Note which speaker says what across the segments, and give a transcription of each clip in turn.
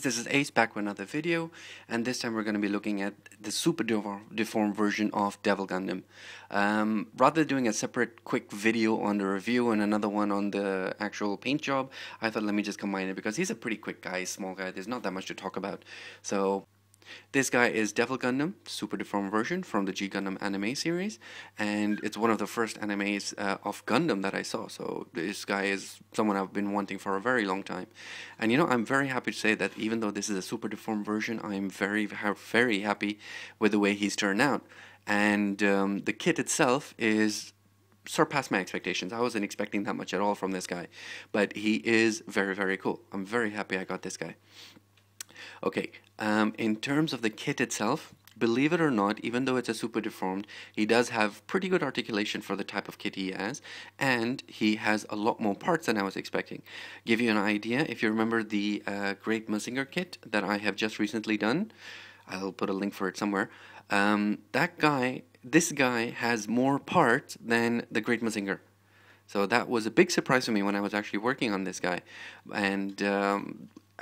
Speaker 1: guys, this is Ace back with another video, and this time we're going to be looking at the super deformed version of Devil Gundam. Rather than doing a separate quick video on the review and another one on the actual paint job, I thought let me just combine it because he's a pretty quick guy, small guy, there's not that much to talk about. So this guy is Devil Gundam, super deformed version from the G Gundam anime series, and it's one of the first animes of Gundam that I saw. So this guy is someone I've been wanting for a very long time, and you know, I'm very happy to say that even though this is a super deformed version, I'm very happy with the way he's turned out, and the kit itself is surpassed my expectations. I wasn't expecting that much at all from this guy, but he is very cool. I'm very happy I got this guy. Okay, in terms of the kit itself, believe it or not, even though it's a super deformed, he does have pretty good articulation for the type of kit he has, and he has a lot more parts than I was expecting. Give you an idea, if you remember the Great Mazinger kit that I have just recently done, I'll put a link for it somewhere, this guy has more parts than the Great Mazinger. So that was a big surprise to me when I was actually working on this guy, and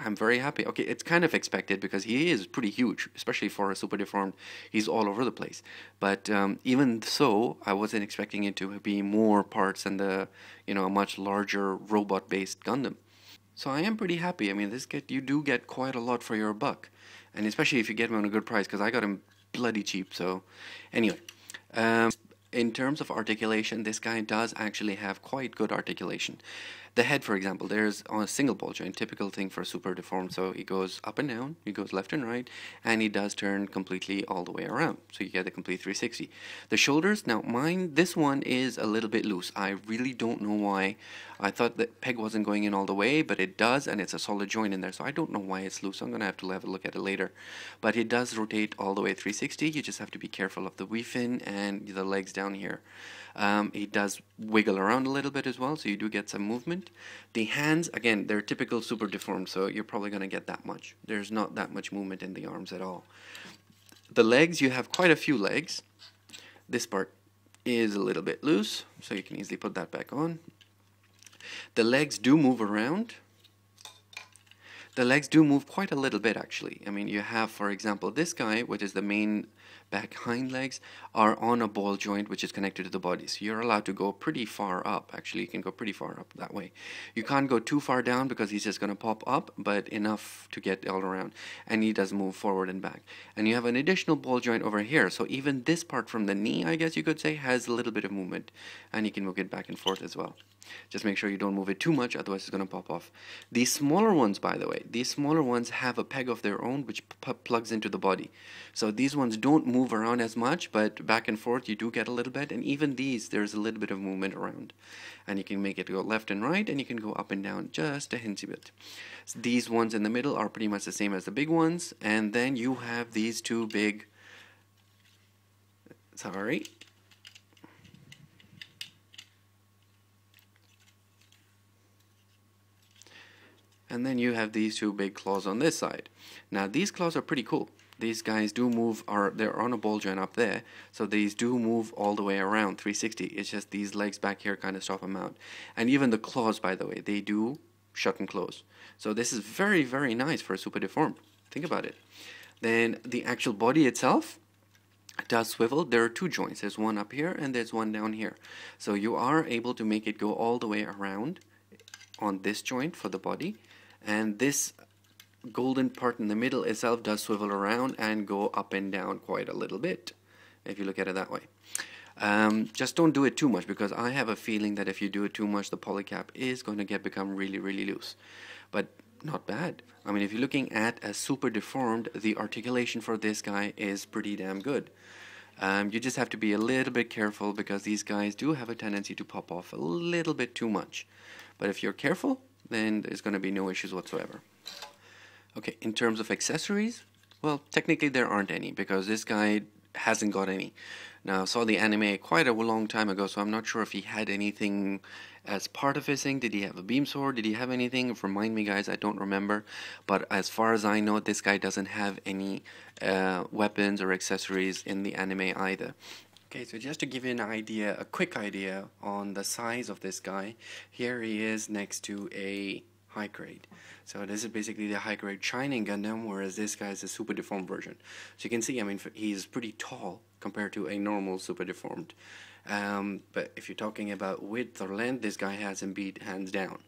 Speaker 1: I'm very happy. Okay, it's kind of expected because he is pretty huge, especially for a super deformed. He's all over the place. But even so, I wasn't expecting it to be more parts than the, you know, a much larger robot-based Gundam. So I am pretty happy. I mean, this kit, you do get quite a lot for your buck, and especially if you get him on a good price, because I got him bloody cheap. So anyway. In terms of articulation, this guy does actually have quite good articulation. The head, for example, there's on a single ball joint, typical thing for super deformed. So he goes up and down, he goes left and right, and he does turn completely all the way around. So you get a complete 360. The shoulders, now mine, this one is a little bit loose. I really don't know why. I thought that peg wasn't going in all the way, but it does, and it's a solid joint in there. So I don't know why it's loose. I'm going to have a look at it later. But it does rotate all the way 360. You just have to be careful of the weave fin and the legs down here. It does wiggle around a little bit as well, so you do get some movement. The hands, again, they're typical super deformed, so you're probably going to get that much. There's not that much movement in the arms at all. The legs, you have quite a few legs. This part is a little bit loose, so you can easily put that back on. The legs do move around. The legs do move quite a little bit, actually. I mean, you have, for example, this guy, which is the main back hind legs, are on a ball joint which is connected to the body. So you're allowed to go pretty far up. Actually, you can go pretty far up that way. You can't go too far down because he's just going to pop up, but enough to get all around. And he does move forward and back. And you have an additional ball joint over here. So even this part from the knee, I guess you could say, has a little bit of movement. And you can move it back and forth as well. Just make sure you don't move it too much, otherwise it's going to pop off. These smaller ones, by the way, these smaller ones have a peg of their own which plugs into the body. So these ones don't move around as much, but back and forth you do get a little bit, and even these, there's a little bit of movement around. And you can make it go left and right, and you can go up and down just a hinty bit. So these ones in the middle are pretty much the same as the big ones, and then you have these two big, sorry, and then you have these two big claws on this side. Now these claws are pretty cool. These guys do move, they're on a ball joint up there, so these do move all the way around 360. It's just these legs back here kind of stop them out. And even the claws, by the way, they do shut and close. So this is very nice for a super deformed. Think about it. Then the actual body itself does swivel. There are two joints. There's one up here and there's one down here. So you are able to make it go all the way around on this joint for the body. And this golden part in the middle itself does swivel around and go up and down quite a little bit, if you look at it that way. Just don't do it too much, because I have a feeling that if you do it too much, the polycap is going to become really loose. But not bad. I mean, if you're looking at a super deformed, the articulation for this guy is pretty damn good. You just have to be a little bit careful, because these guys do have a tendency to pop off a little bit too much. But if you're careful, then there's going to be no issues whatsoever. Okay, in terms of accessories, well, technically there aren't any, because this guy hasn't got any. Now, I saw the anime quite a long time ago, so I'm not sure if he had anything as part of his thing. Did he have a beam sword? Did he have anything? Remind me, guys, I don't remember. But as far as I know, this guy doesn't have any weapons or accessories in the anime either. Okay, so just to give you an idea, a quick idea on the size of this guy, here he is next to a high grade. So this is basically the high grade Shining Gundam, whereas this guy is a super deformed version. So you can see, I mean, he's pretty tall compared to a normal super deformed. But if you're talking about width or length, this guy has him beat hands down.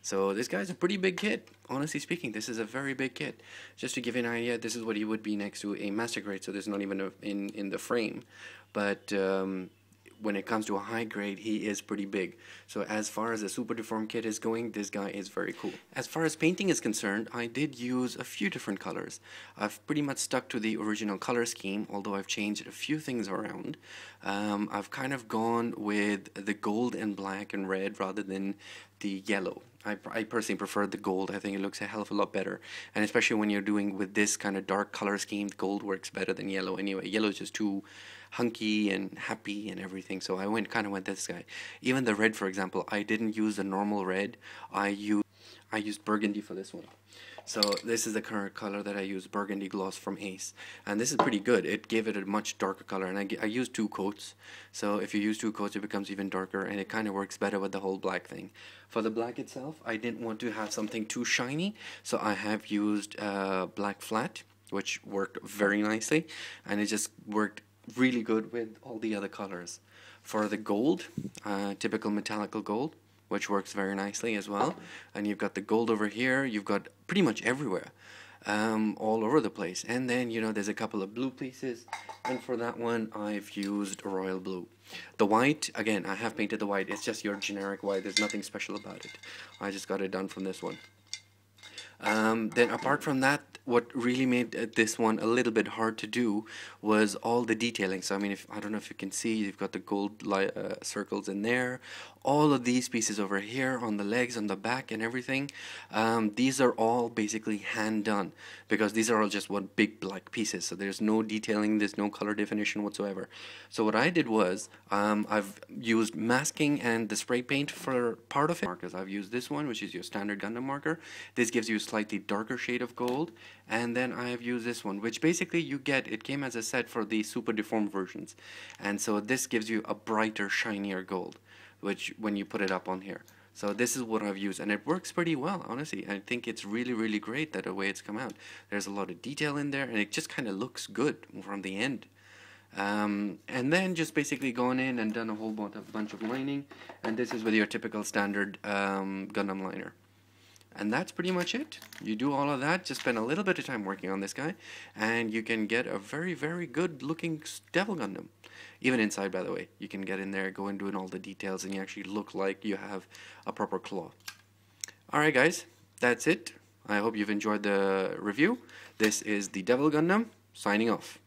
Speaker 1: So this guy's a pretty big kit. Honestly speaking, this is a very big kit. Just to give you an idea, this is what he would be next to a master grade, so there's not even in the frame. But when it comes to a high grade, he is pretty big. So as far as a super deformed kit is going, this guy is very cool. As far as painting is concerned, I did use a few different colors. I've pretty much stuck to the original color scheme, although I've changed a few things around. I've kind of gone with the gold and black and red rather than the yellow. I personally prefer the gold. I think it looks a hell of a lot better, and especially when you're doing with this kind of dark color scheme, gold works better than yellow anyway. Yellow is just too hunky and happy and everything, so I kind of went this guy. Even the red, for example, I didn't use the normal red. I used burgundy for this one. So this is the current color that I use, burgundy gloss from Ace, and this is pretty good. It gave it a much darker color, and I used 2 coats. So if you use 2 coats, it becomes even darker, and it kind of works better with the whole black thing. For the black itself, I didn't want to have something too shiny, so I have used black flat, which worked very nicely, and it just worked really good with all the other colors. For the gold, typical metallical gold, which works very nicely as well, and you've got the gold over here, you've got pretty much everywhere, all over the place. And then, you know, there's a couple of blue pieces, and for that one I've used royal blue. The white, again, I have painted the white. It's just your generic white. There's nothing special about it. I just got it done from this one. Then apart from that, what really made this one a little bit hard to do was all the detailing. So I mean, I don't know if you can see, you've got the gold circles in there, all of these pieces over here on the legs, on the back and everything. These are all basically hand done, because these are all just one big black pieces, so there's no detailing, there's no color definition whatsoever. So what I did was, I've used masking and the spray paint for part of it. Markers, I've used this one, which is your standard Gundam marker. This gives you a slightly darker shade of gold, and then I have used this one, which basically it came as a set for the super deformed versions, and so this gives you a brighter, shinier gold, which when you put it up on here. So this is what I've used, and it works pretty well, honestly. I think it's really, really great that the way it's come out. There's a lot of detail in there, and it just kind of looks good from the end. And then just basically gone in and done a whole bunch of lining, and this is with your typical standard Gundam liner. And that's pretty much it. You do all of that, just spend a little bit of time working on this guy, and you can get a very, very good looking Devil Gundam. Even inside, by the way, you can get in there, go and do all the details, and you actually look like you have a proper claw. Alright guys, that's it. I hope you've enjoyed the review. This is the Devil Gundam, signing off.